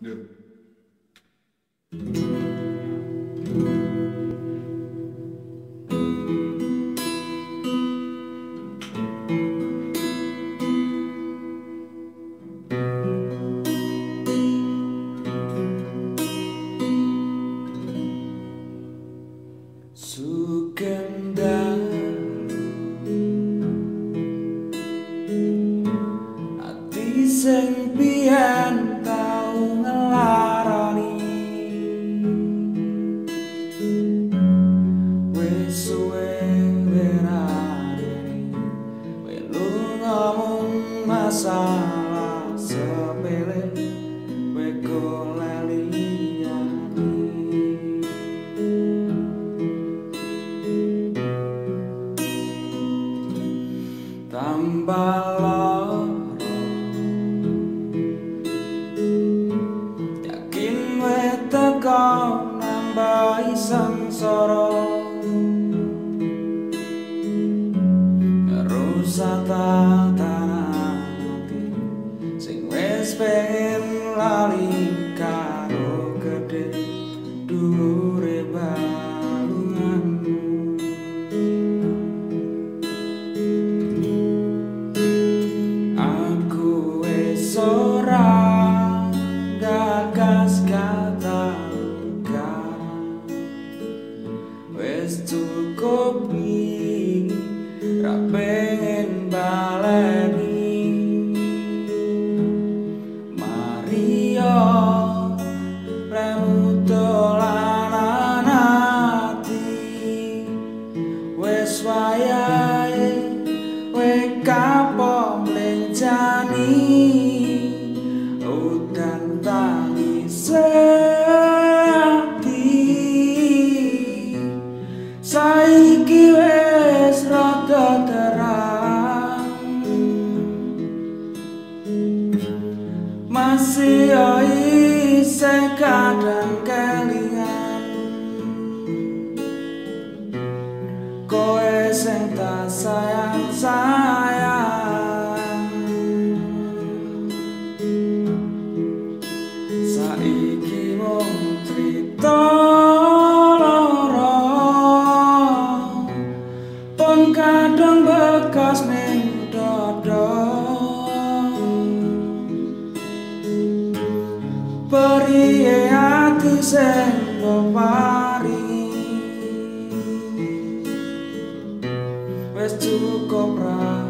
Yeah. Sugeng ati sing pian tau ngelarani wis suwe werane melu ngomong masalah sepele kowe golek liyane tambah lara yakin kowe teko nambahi sangsara ngerusak tatanan ati sing wis pengen lali karo gedhe dhuwure balunganmu. Aku wis ora gagas kata wis cukup iki ra pengen baleni Maria remu dolanan ati wis wayahe kowe kapok mlenjani udan tangis saiki wis rada terang masih isih kadang kelingan kowe sing tak sayang-sayang saiki mung crita kadang bekas ning dada perihe ati sing paringi wis cukup ra